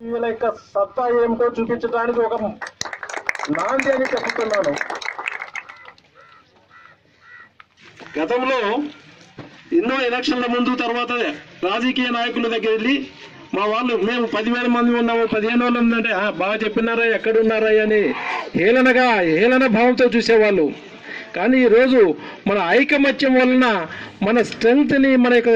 వీళ్ళ యొక్క సత్తా ఏమిటో చూపించడానికి ఒక నాంది అని చెప్తున్నాను. గతంలో ఎన్నో ఎలక్షన్ల ముందు తర్వాత రాజకీయ నాయకుల దగ్గర వెళ్ళి మా వాళ్ళు మేము 10,000 మంది ఉన్నాము, 15 వాళ్ళు ఉందంటే బాగా చెప్పినారా, ఎక్కడున్నారా అని హేళన భావంతో చూసేవాళ్ళు. కానీ ఈరోజు మన ఐకమత్యం వలన మన స్ట్రెంగ్త్ని, మన యొక్క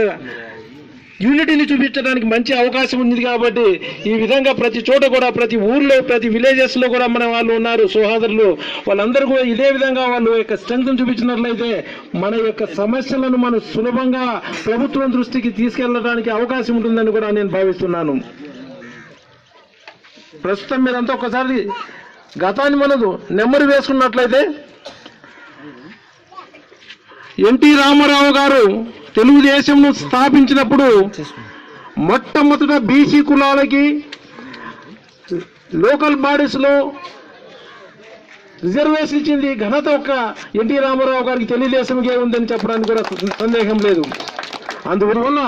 యూనిటీని చూపించడానికి మంచి అవకాశం ఉంది. కాబట్టి ఈ విధంగా ప్రతి చోట కూడా, ప్రతి ఊర్లో, ప్రతి విలేజెస్లో కూడా మన వాళ్ళు ఉన్నారు సోదరులు. వాళ్ళందరూ కూడా ఇదే విధంగా వాళ్ళు యొక్క స్ట్రెంగ్త్ని చూపించినట్లయితే మన యొక్క సమస్యలను మనం సులభంగా ప్రభుత్వం దృష్టికి తీసుకెళ్లడానికి అవకాశం ఉంటుందని కూడా నేను భావిస్తున్నాను. ప్రస్తుతం మీరంతా ఒకసారి గతాన్ని మనదు నెమ్మది వేసుకున్నట్లయితే ఎన్టీ రామారావు గారు తెలుగుదేశంను స్థాపించినప్పుడు మొట్టమొదట బీసీ కులాలకి లోకల్ బాడీస్లో రిజర్వేషన్ ఇచ్చింది ఘనత ఒక్క ఎన్టీ రామారావు గారికి తెలుగుదేశంకే ఉందని చెప్పడానికి కూడా సందేహం లేదు. అందువల్ల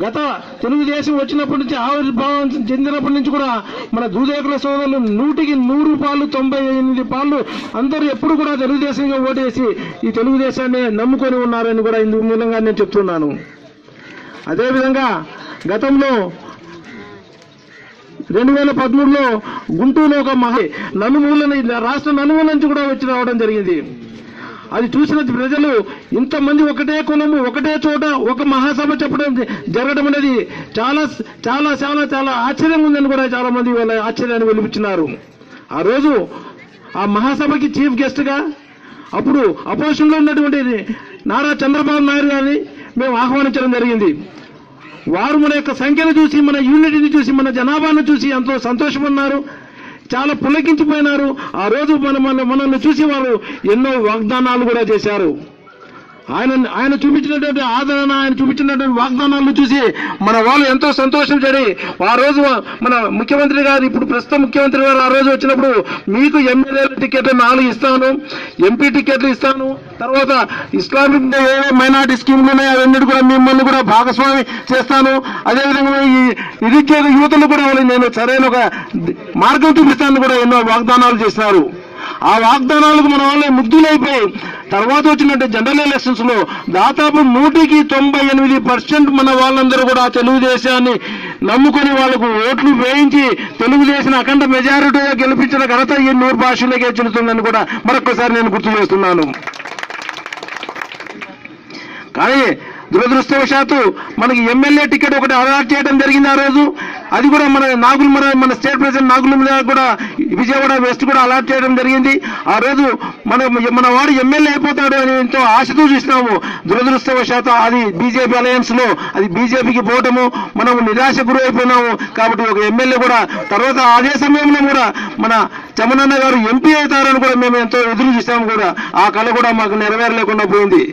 గత తెలుగుదేశం వచ్చినప్పటి నుంచి, ఆవిర్భావం చెందినప్పటి నుంచి కూడా మన దూదేకుల సోదరులు 100కి 100 పాళ్ళు, 98 పాళ్ళు అందరూ ఎప్పుడు కూడా తెలుగుదేశంగా ఓటేసి ఈ తెలుగుదేశాన్ని నమ్ముకొని ఉన్నారని కూడా ఇందుకు మూలంగా నేను చెప్తున్నాను. అదేవిధంగా గతంలో 2013లో గుంటూరులో ఒక రాష్ట్ర నలుమూల నుంచి కూడా వచ్చి రావడం జరిగింది. అది చూసిన ప్రజలు ఇంతమంది ఒకటే కులము, ఒకటే చోట ఒక మహాసభ చెప్పడం జరగడం అనేది చాలా చాలా చాలా చాలా ఆశ్చర్యంగా ఉందని కూడా చాలా మంది వాళ్ళ ఆశ్చర్యాన్ని వెలిపించినారు. ఆ రోజు ఆ మహాసభకి చీఫ్ గెస్ట్ గా అప్పుడు అపోజిషన్ లో ఉన్నటువంటి నారా చంద్రబాబు నాయుడు గారిని మేము ఆహ్వానించడం జరిగింది. వారు మన యొక్క సంఖ్యను చూసి, మన యూనిటీని చూసి, మన జనాభాను చూసి ఎంతో సంతోషమన్నారు, చాలా పులకించిపోయినారు. ఆ రోజు మనల్ని చూసి వారు ఎన్నో వాగ్దానాలు కూడా చేశారు. ఆయన చూపించినటువంటి ఆదరణ, ఆయన చూపించినటువంటి వాగ్దానాలను చూసి మన వాళ్ళు ఎంతో సంతోషం చెడి ఆ రోజు మన ముఖ్యమంత్రి గారు, ఇప్పుడు ప్రస్తుత ముఖ్యమంత్రి గారు ఆ రోజు వచ్చినప్పుడు మీకు ఎమ్మెల్యేల టికెట్లు 4 ఇస్తాను, ఎంపీ టికెట్లు ఇస్తాను, తర్వాత ఇస్లామిక్ మైనార్టీ స్కీమ్లు ఉన్నాయి అవన్నీ కూడా మిమ్మల్ని కూడా భాగస్వామి చేస్తాను, అదేవిధంగా ఈ నిరుద్యోగ యువతలు కూడా నేను సరైన ఒక మార్గం చూపిస్తాను కూడా ఎన్నో వాగ్దానాలు చేసినారు. ఆ వాగ్దానాలకు మన వాళ్ళే ముగ్ధులైపోయి తర్వాత వచ్చినట్టు జనరల్ ఎలక్షన్స్ లో దాదాపు 100కి 98% మన వాళ్ళందరూ కూడా తెలుగుదేశాన్ని నమ్ముకొని వాళ్లకు ఓట్లు వేయించి తెలుగుదేశం అఖండ మెజారిటీగా గెలిపించిన ఘనత ఈ 100 భాషలకే చెందుతుందని కూడా మరొకసారి నేను గుర్తు చేస్తున్నాను. కానీ దురదృష్టవశాత్తు మనకి ఎమ్మెల్యే టికెట్ ఒకటి అలాట్ చేయడం జరిగింది ఆ రోజు. అది కూడా మన స్టేట్ ప్రెసిడెంట్ నాగుల మీద కూడా విజయవాడ వెస్ట్ కూడా అలాట్ చేయడం జరిగింది. ఆ రోజు మన వాడు ఎమ్మెల్యే అయిపోతాడు అని ఎంతో ఆశతో చూసినాము. దురదృష్టవశాత్తు అది బీజేపీ అలయన్స్ లో అది బీజేపీకి పోవటము, మనం నిరాశ గురైపోయినాము. కాబట్టి ఒక ఎమ్మెల్యే కూడా తర్వాత అదే సమయంలో కూడా మన చమనన్న గారు ఎంపీ అవుతారని కూడా మేము ఎంతో ఎదురు చూసాము. కూడా ఆ కళ కూడా మాకు నెరవేరలేకుండా పోయింది.